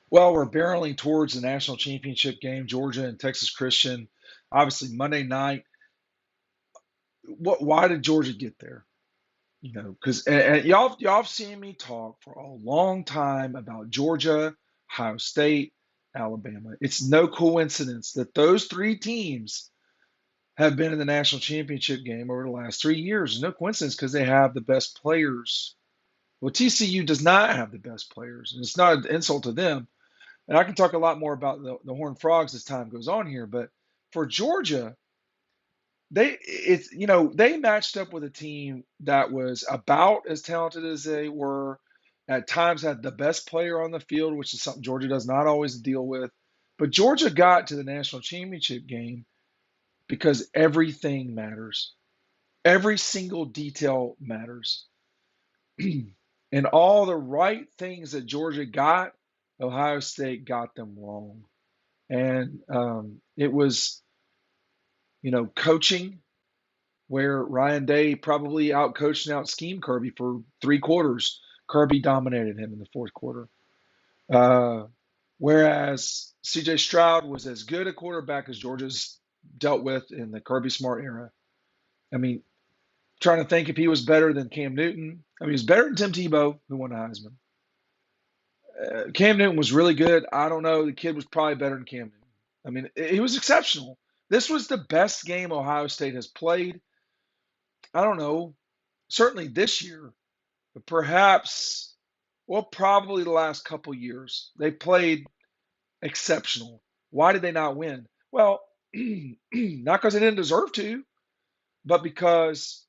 Well, we're barreling towards the national championship game, Georgia and Texas Christian. Obviously, Monday night. Why did Georgia get there? Because y'all have seen me talk for a long time about Georgia, Ohio State, Alabama. It's no coincidence that those three teams have been in the national championship game over the last 3 years. No coincidence because they have the best players. Well, TCU does not have the best players, and it's not an insult to them. And I can talk a lot more about the Horned Frogs as time goes on here, but for Georgia, they matched up with a team that was about as talented as they were. At times had the best player on the field, which is something Georgia does not always deal with. But Georgia got to the national championship game because everything matters. Every single detail matters. And all the right things that Georgia got, Ohio State got them wrong. And it was, coaching where Ryan Day probably outcoached and out schemed Kirby for 3 quarters. Kirby dominated him in the fourth quarter. Uh, whereas CJ Stroud was as good a quarterback as Georgia's dealt with in the Kirby Smart era. I mean, trying to think if he was better than Cam Newton. I mean, he was better than Tim Tebow, who won the Heisman. Cam Newton was really good. I don't know. The kid was probably better than Cam Newton. I mean, he was exceptional. This was the best game Ohio State has played. I don't know. Certainly this year, but perhaps, well, probably the last couple years. They played exceptional. Why did they not win? Well, not because they didn't deserve to, but because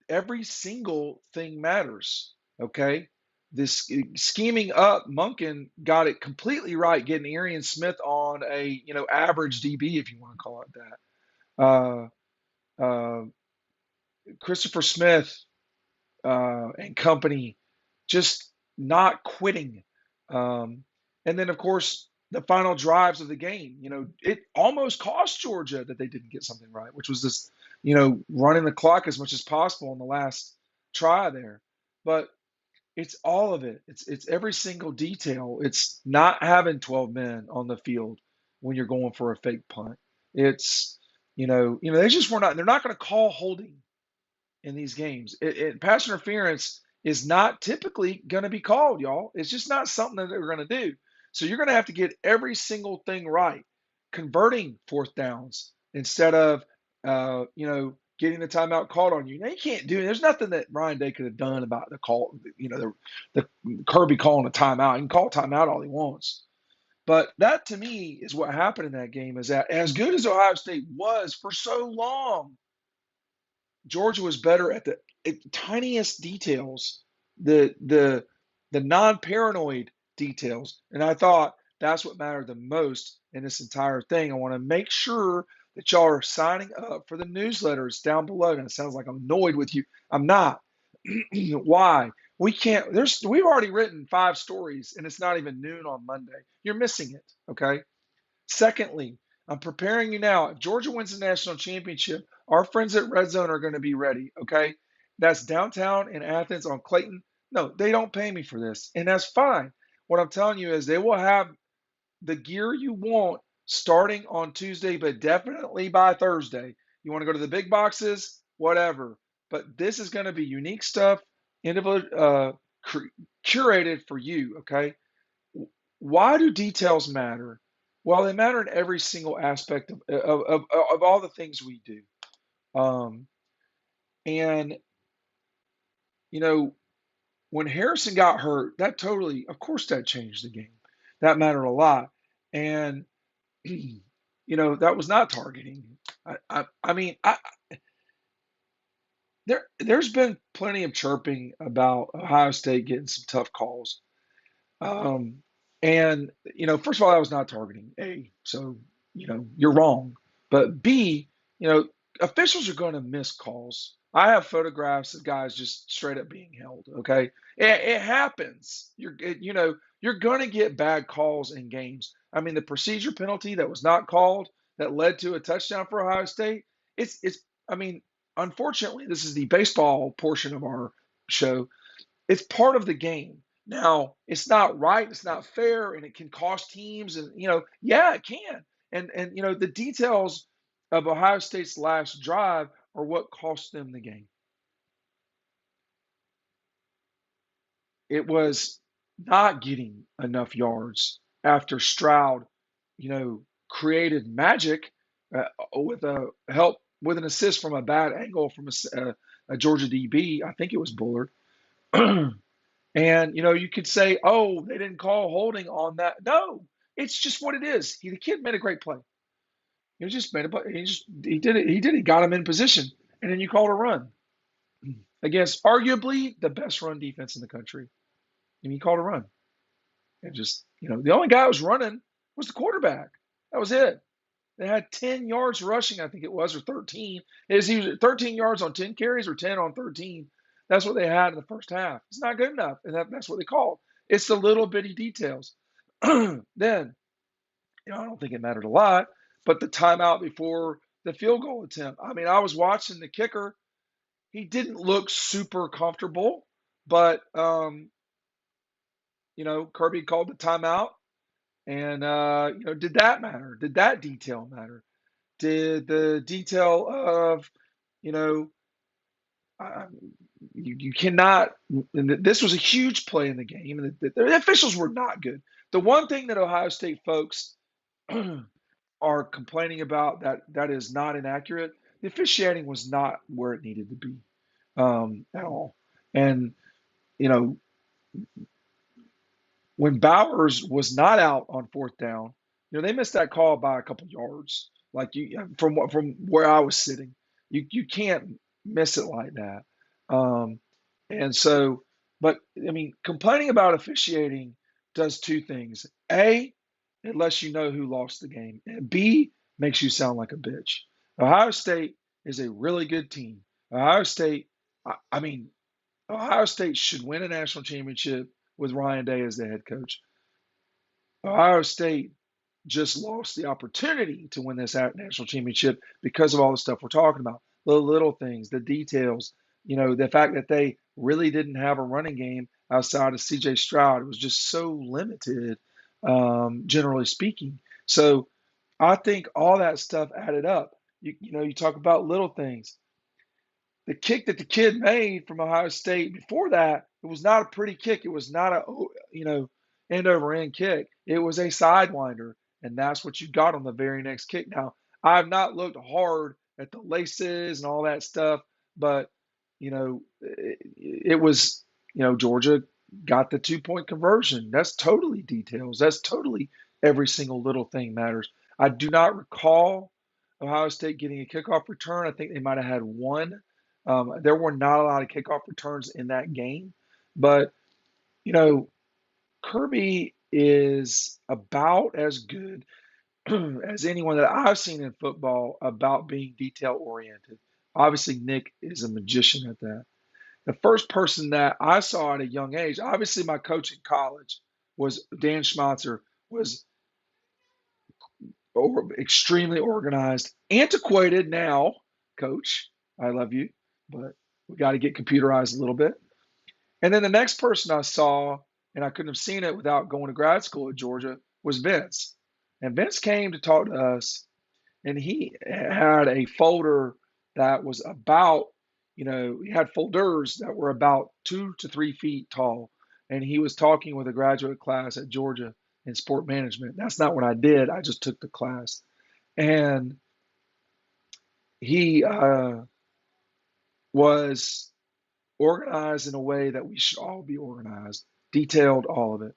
every single thing matters. Okay. This scheming up, Munkin got it completely right, getting Arian Smith on a average DB, if you want to call it that. Uh, Christopher Smith and company just not quitting. And then, of course, the final drives of the game, it almost cost Georgia that they didn't get something right, which was this, running the clock as much as possible in the last try there. But it's all of it. It's every single detail. It's not having 12 men on the field when you're going for a fake punt. It's they just were not. They're not going to call holding in these games. Pass interference is not typically going to be called, y'all. It's just not something that they're going to do. So you're going to have to get every single thing right, converting fourth downs instead of, getting the timeout called on you. Now you can't do it. There's nothing that Ryan Day could have done about the call, the Kirby calling a timeout. He can call a timeout all he wants. But that to me is what happened in that game is that as good as Ohio State was for so long, Georgia was better at the tiniest details, the non-paranoid details, and I thought that's what mattered the most in this entire thing. I want to make sure that y'all are signing up for the newsletters down below. And it sounds like I'm annoyed with you. I'm not. Why? We can't. We've already written 5 stories, and it's not even noon on Monday. You're missing it. Okay. Secondly, I'm preparing you now. If Georgia wins the national championship, our friends at Red Zone are going to be ready. Okay. That's downtown in Athens on Clayton. No, they don't pay me for this, and that's fine. What I'm telling you is they will have the gear you want starting on Tuesday, but definitely by Thursday. You want to go to the big boxes, whatever. But this is going to be unique stuff, individual, curated for you. Okay. Why do details matter? Well, they matter in every single aspect of all the things we do. Um, and, you know, when Harrison got hurt, that totally, of course, that changed the game. That mattered a lot. And, that was not targeting. I mean, there's been plenty of chirping about Ohio State getting some tough calls. Um, and first of all, I was not targeting A, so you're wrong. But B, you know, officials are going to miss calls. I have photographs of guys just straight up being held. Okay, it happens. You're going to get bad calls in games. I mean, the procedure penalty that was not called that led to a touchdown for Ohio State. It's. I mean, unfortunately, this is the baseball portion of our show. It's part of the game. Now, it's not right, it's not fair, and it can cost teams. And yeah, it can. And the details of Ohio State's last drive are what cost them the game. It was not getting enough yards after Stroud, created magic with a help with an assist from a bad angle from a Georgia DB. I think it was Bullard. And you could say, "Oh, they didn't call holding on that." No, it's just what it is. The kid made a great play. He just made a play. He did it. He did it. Got him in position, and then you called a run against arguably the best run defense in the country, and you called a run. And just the only guy who was running was the quarterback. That was it. They had 10 yards rushing, I think it was, or 13. He was 13 yards on 10 carries or 10 on 13. That's what they had in the first half. It's not good enough, and that's what they called. It's the little bitty details. Then, I don't think it mattered a lot, but the timeout before the field goal attempt. I mean, I was watching the kicker. He didn't look super comfortable, but Kirby called the timeout. And did that matter? Did that detail matter? Did the detail of, you know, uh, you cannot. And this was a huge play in the game, and the officials were not good. The one thing that Ohio State folks are complaining about that is not inaccurate. The officiating was not where it needed to be at all. And you know, when Bowers was not out on fourth down, they missed that call by a couple yards. Like from where I was sitting, you can't miss it like that. Um, and so, but I mean, complaining about officiating does two things: A, it lets you know who lost the game, and B, makes you sound like a bitch. Ohio State is a really good team. Ohio State, I mean, Ohio State should win a national championship with Ryan Day as the head coach. Ohio State just lost the opportunity to win this national championship because of all the stuff we're talking about. The little things, the details, the fact that they really didn't have a running game outside of CJ Stroud. It was just so limited, generally speaking. So I think all that stuff added up. You talk about little things. The kick that the kid made from Ohio State before that, it was not a pretty kick. It was not a end over end kick. It was a sidewinder, and that's what you got on the very next kick. Now, I've not looked hard at the laces and all that stuff, but it was Georgia got the 2-point conversion. That's totally details. That's totally every single little thing matters. I do not recall Ohio State getting a kickoff return. I think they might have had one. There were not a lot of kickoff returns in that game, but you know, Kirby is about as good as anyone that I've seen in football about being detail oriented. Obviously, Nick is a magician at that. The first person that I saw at a young age, obviously my coach in college was Dan Schmatzer, was extremely organized, antiquated now, coach. I love you, but we got to get computerized a little bit. And then the next person I saw, and I couldn't have seen it without going to grad school at Georgia, was Vince. And Vince came to talk to us, and he had a folder that was about, he had folders that were about 2 to 3 feet tall. And he was talking with a graduate class at Georgia in sport management. That's not what I did. I just took the class. And he was organized in a way that we should all be organized, detailed, all of it.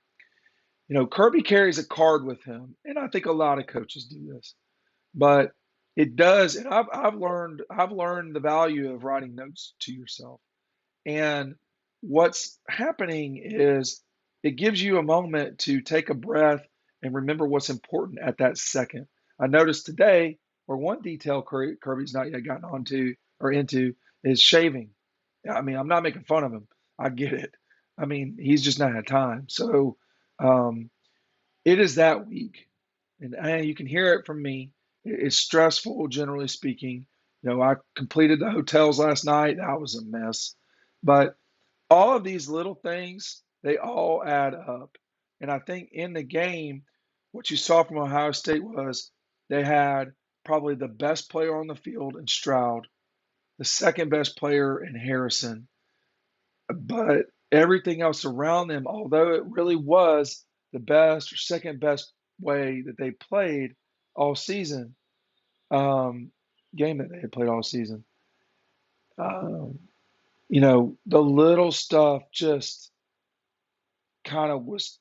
Kirby carries a card with him, and I think a lot of coaches do this, but it does. And I've learned the value of writing notes to yourself. And what's happening is it gives you a moment to take a breath and remember what's important at that second. I noticed today, where one detail Kirby's not yet gotten onto or into is shaving. I mean, I'm not making fun of him. I get it. I mean, he's just not had time. So um, it is that week, and you can hear it from me. It's stressful, generally speaking. I completed the hotels last night. That was a mess, but All of these little things, they all add up. And I think in the game, what you saw from Ohio State was they had probably the best player on the field in Stroud, the second best player in Harrison, but everything else around them, although it really was the best or second best way that they played all season, um, game that they had played all season, um, the little stuff just kind of was,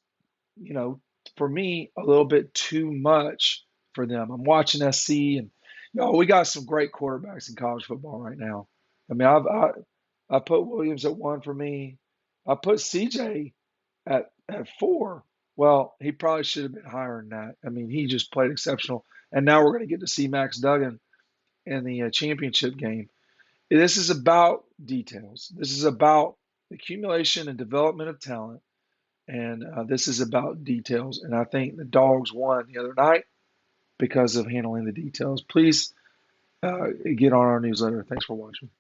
you know, for me, a little bit too much for them. I'm watching SC, and we got some great quarterbacks in college football right now. I mean, I put Williams at one for me. I put CJ at four. Well, he probably should have been higher than that. I mean, he just played exceptional, and now we're going to get to see Max Duggan in the championship game. This is about details. This is about accumulation and development of talent. And this is about details. And I think the Dogs won the other night because of handling the details. Please get on our newsletter. Thanks for watching.